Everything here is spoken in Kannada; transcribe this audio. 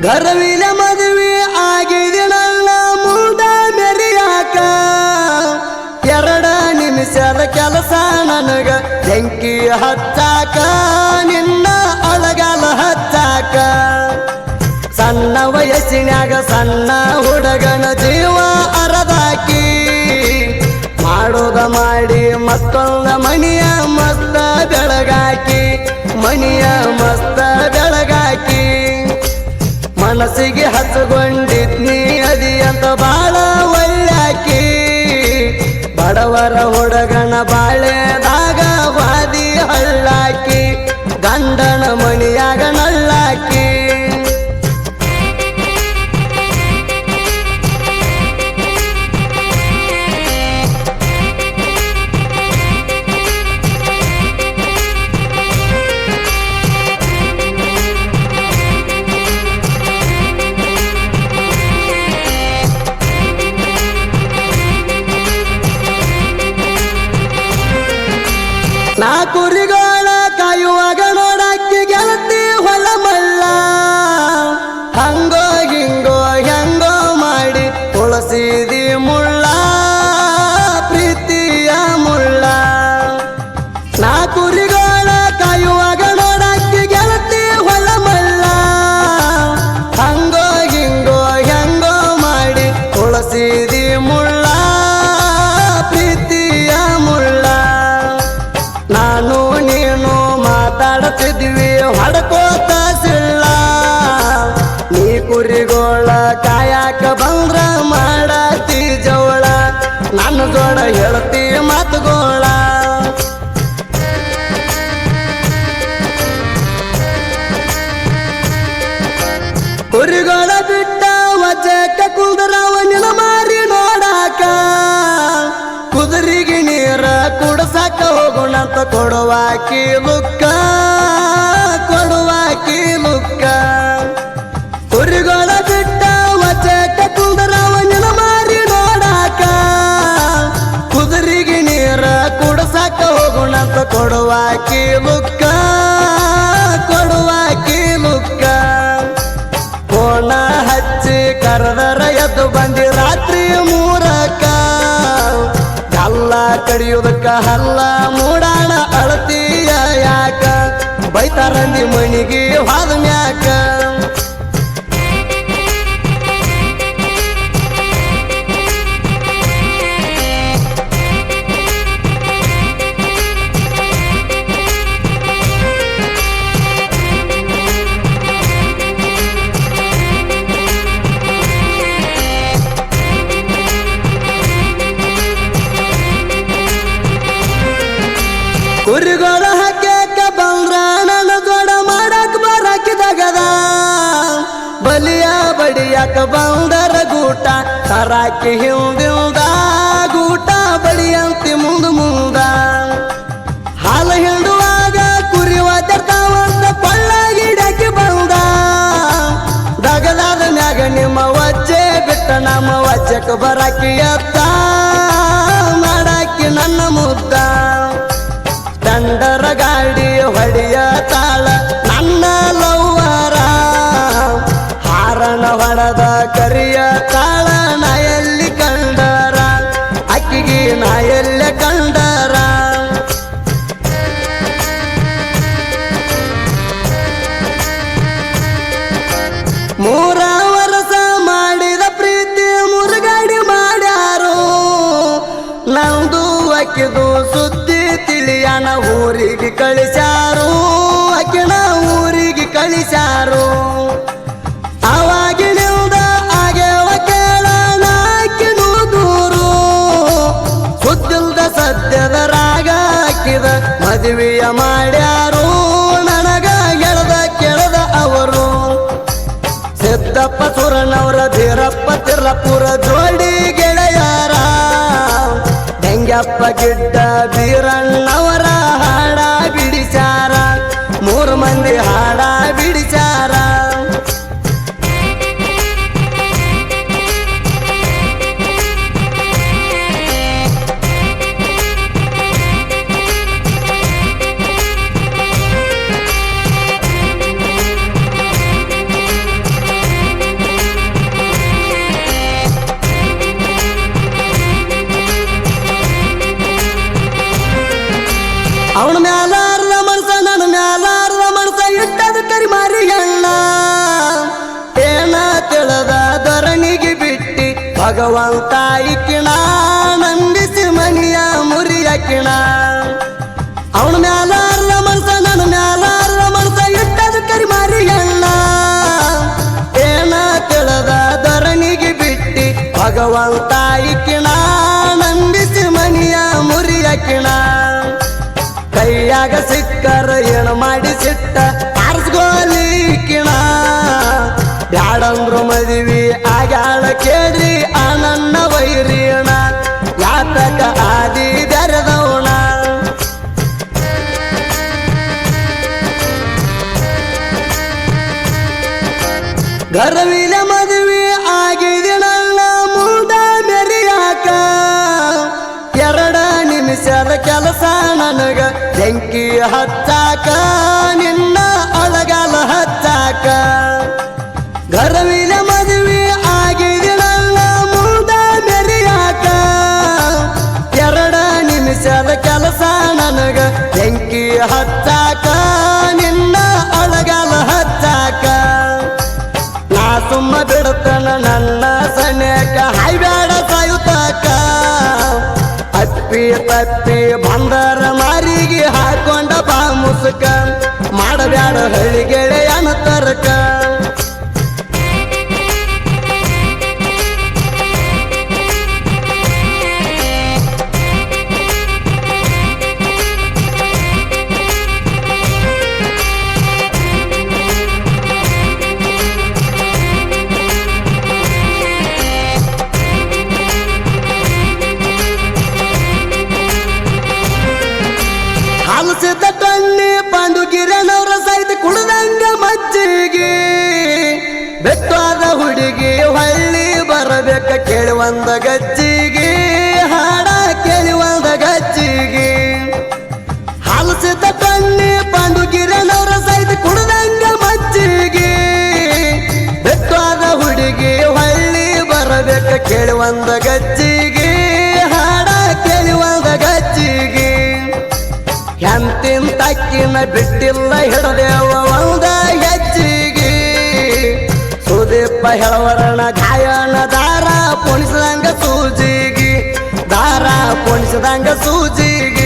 ಗರವಿಲ ಮದುವೆ ಆಗಿದೆ ನನ್ನ ಮುಂದ ಮೆರಿಯಾಕ 2 ನಿಮಿಷದ ಕೆಲಸ ನನಗ ಬೆಂಕಿ ಹಚ್ಚಾಕ ನಿನ್ನ ಅಳಗಾಲ ಹಚ್ಚಾಕ ಸಣ್ಣ ವಯಸ್ಸಿನ್ಯಾಗ ಸಣ್ಣ ಹುಡುಗನ ಜೀವ ಅರದಾಕಿ ಮಾಡೋದ ಮಾಡಿ ಮತ್ತೊಂದ ಮಣಿಯ ಮಸ್ತ ಬೆಳಗಾಕಿ ಮಣಿಯ ಮಸ್ತ ಬೆಳಗಾಕಿ ಮನಸ್ಸಿಗೆ ಹಚ್ಚಗೊಂಡಿದ್ನಿ ಅದಿ ಅಂತ ಬಾಳ ಒಳ್ಳ್ಯಾಕಿ ಬಡವರ ಹುಡುಗನ ಬಾಳೆದಾಗ ವಾದಿ ಹಳ್ಳಾಕಿ ಗಂಡನ ಮಣಿಯಾಗ ನಳ್ಳಾಕಿ ನಾ ಕುರಿಗೋಳ ಕಾಯುವಾಗ ನೋಡಕ್ಕಿ ಗೆಳತಿ ಹೊಲ ಮಲ್ಲ ಹಂಗೋ ಹಿಂಗೋ ಹೆಂಗೋ ಮಾಡಿ ತುಳಸಿದಿ ಮುಳ್ಳ ಪ್ರೀತಿಯ ಮುಳ್ಳ ನಾ ಕುರಿಗೋಳ ಕಾಯುವಾಗ ನೋಡಕ್ಕಿ ಗೆಳತಿ ಹೊಲ ಮಲ್ಲ ಹಂಗೋ ಹಿಂಗೋ ಹೆಂಗೋ ಮಾಡಿ ತುಳಸಿದಿ ಮುಳ್ಳ ಪ್ರೀತಿಯ ಮುಳ್ಳ ನಾನು ನೀನು ಮಾತಾಡುತ್ತಿದ್ವಿ ಹೊಡ್ಕೋತ ಸಿಳ್ಳ ನೀ ಕುರಿಗೋಳ ಕಾಯಕ ಬಂದ್ರ ಮಾಡತಿ ಜವಳ ನನ್ನ ಜೋಡ ಹೇಳ್ತಿ ಮಾತುಗೋಳ ಕುರಿಗೋಳ ಬಿಟ್ಟ ವಜಕ ಕುಂದರವ ನಿನ ಮಾರಿ ನೋಡಾಕ ಕುದುರೆಗೆ ನೀರ ಕುಡಸಾಕ ಹೋಗೋಣಂತ ಕೊಡುವಾಕಿ ಲುಕ್ಕ ಕುರಿಗೋಳ ಬಿಟ್ಟ ವಚಕ ಕುಂದರವ ನಿನ ಮಾರಿ ನೋಡಾಕ ಕುದುರೆಗೆ ನೀರ ಕುಡಸಾಕ ಹೋಗೋಣಂತ ಕೊಡುವಾಕಿ ಲುಕ್ಕ ಫೋನ ಹಚ್ಚಿ ಕರೆದರ ಎದ್ದು ಬಂದಿ ರಾತ್ರಿ 3ಕ್ಕ ಕಲ್ಲ ಕಡಿಯುವುದಕ್ಕ ಹಲ್ಲ ಮೂಡಾಣ ಅಳತೀಯ ಯಾಕ ಬೈತಾರಂದಿ ಮಣಿಗೆ ಹಾದ ಮ್ಯಾಕ ಕುರಿಗೋಳ ಹಾಕ್ಯಾಕ ಬಂದ್ರ ನನ್ನ ಜೋಡ ಮಾಡಕ್ ಬರಾಕಿದಾಗದ ಬಲಿಯ ಬಡಿಯಾಕ ಬಂದರ ಗೂಟ ತರಾಕಿ ಹಿಂದಿಂದ ಗೂಟ ಬಡಿಯಂತಿ ಮುಂದ ಹಾಲು ಹಿಂಡುವಾಗ ಕುರಿ ಒದರ್ತಾವಂತ ಕೊಳ್ಳಗಿಡಕ್ಕೆ ಬಂದ ದಗದಾದ ಮ್ಯಾಗ ನಿಮ್ಮ ವಜ್ಜೆ ಬಿಟ್ಟ ನಮ್ಮ ವಜ್ಜಕ್ಕೆ ಬರಾಕಿ ಎತ್ತ ಮಾಡಾಕಿ ನನ್ನ ಮುದ್ದ ತಂಡರ ಗಾಡಿ ಹೊಡೆಯ ತಾಳ ನನ್ನ ಲವ್ವರ ಹಾರನ ಹೊಡೆದ ಕರಿಯ ತಾಳ ನಾ ಎಲ್ಲಿ ಕಂಡರ ಅಕ್ಕಿಗೆ ನಾ ಎಲ್ಲಿ ಕಂಡರ ಮೂರ ವರ್ಷ ಮಾಡಿದ ಪ್ರೀತಿ ಮುರುಗಾಡಿ ಮಾಡ್ಯಾರು ನಂದು ಅಕ್ಕಿದು ಸುದ್ದಿ ತಿಳಿಯನ ಊರಿಗೆ ಕಳಿಸ್ಯಾರು ಅಕ್ಕಿನ ಊರಿಗೆ ಕಳಿಸ್ಯಾರು ಅವಾಗಿನಿಂದ ಆಗ್ಯವ ಕೇಳನ ಅಕ್ಕಿನೂ ದೂರು ಸುದ್ದಿಲ್ದ ಸದ್ಯದ ರಾಗ ಹಾಕಿದ ಮದುವೆಯ ಮಾಡ್ಯಾರು ನನಗ ಕೇಳದ ಅವರು ಸಿದ್ದಪ್ಪ ಸುರನವರ ಧೀರಪ್ಪ ತಿರ್ಲಪುರ ಜೋಡಿ ಗೆಳೆಯರ ಡೆಂಗ್ಯಪ್ಪ ಗಿಡ್ಡ ಬೀರಣ್ಣವರ ಹಾಡ ಬಿಡಿಸ್ಯಾರ 3 ಮಂದಿ ಹಾಡ ಬಿಡಿಸ್ಯಾರ ಭಗವಂತ ಇಕ್ಕಿಣ ನಂಬಿಸಿ ಮನಿಯ ಮುರಿಯಕಿಣ ಅವನ ಮ್ಯಾಲಾರ ಮನಸ ನನ್ನ ಮ್ಯಾಲಾರ ಮನಸ ಇಟ್ಟದ ಕರಿಮಾರಿಯಣ್ಣ ಏನ ತಿಳಿದ ಧರಣಿಗೆ ಬಿಟ್ಟಿ ಭಗವಂತ ಇಕ್ಕಿಣ ನಂಬಿಸಿ ಮನಿಯ ಮುರಿಯಕಿಣ ಕೈಯಾಗ ಸಿಕ್ಕರ ಏನು ಮಾಡಿ ಸಿಟ್ಟ ಆರಿಸ್ಗೋಲಿಕ್ಕಿಣ ಬ್ಯಾಡಂದ್ರು ಮದುವೆ ಆಗ್ಯಾಳ ಕೇಳ್ರಿ ಆ ನನ್ನ ವೈರಿಯಣ ಯಾತಕ ಆದಿ ಬೆರೆದವಣ ಗರ್ವಿಲ ಮದುವೆ ಆಗಿದೆ ನನ್ನ ಮುಂದ ಮೆರಿಯಾಕ 2 ನಿಮಿಷದ ಕೆಲಸ ನನಗ ಬೆಂಕಿ ಹಚ್ಚಾಕ ನಿನ್ನ ಅಳಗಾಲ ಹಚ್ಚಾಕ ಗರ್ವಿಲ ಮದುವೆ ಆಗಿದೆ ನನ್ನ ಮುಂದ ಮೆರಿಯಾಕ 2 ನಿಮಿಷದ ಕೆಲಸ ನನಗ ಬೆಂಕಿ ಹಚ್ಚಾಕ ನಿನ್ನ ಅಳಗಾಲ ಹಚ್ಚಾಕ ನಾ ಸುಮ್ಮ ಬಿಡುತ್ತನ ನನ್ನ ಸನ್ಯಾಕ ಹಾಯ್ಬೇಡ ಸಾಯುತ್ತಾಕ ಅಪ್ಪಿ ತಪ್ಪಿ ಬಂದರ ಮಾರಿಗೆ ಹಾಕೊಂಡ ಬಾ ಮುಸುಕ ಮಾಡಬ್ಯಾಡ ಹಳ್ಳಿಗೆಳೆಯನ ತರಕ ಹಲಸಿದ ಟಣ್ಣಿ ಪಾಂಡುಗಿರನವರ ಸಹಿತ ಕುಳದಂಗ ಮಜ್ಜಿಗೆ ಬೆಟ್ಟಾದ ಹುಡುಗಿ ಹಳ್ಳಿ ಬರಬೇಕ ಕೇಳುವಂದ ಗಜ್ಜಿಗೆ ಹಾಡ ಕೇಳುವಂದ ಗಜ್ಜಿಗೆ ಹಲಸಿದ ಟಣ್ಣಿ ಪಾಂಡುಗಿರನವರ ಸಹಿತ ಕುಳದಂಗ ಮಜ್ಜಿಗೆ ಬೆಟ್ಟಾದ ಹುಡುಗಿ ಹಳ್ಳಿ ಬರಬೇಕ ಕೇಳುವಂದ ಗಜ್ಜಿಗೆ ಹಾಡ ಕೇಳುವಂದ ಗಜ್ಜಿಗೆ ಎಂತಿನ ತಕ್ಕಿನ ಬಿಟ್ಟಿಲ್ಲ ಹಿಡದೇವ ಒಂದ ಹೆಜ್ಜಿಗೆ ಸುದೀಪ ಹೇಳವರಣ ಗಾಯನ ದಾರ ಪೊಣಿಸಿದಂಗ ಸೂಜಿಗೆ ದಾರ ಪೊಣಿಸಿದಂಗ ಸೂಜಿಗೆ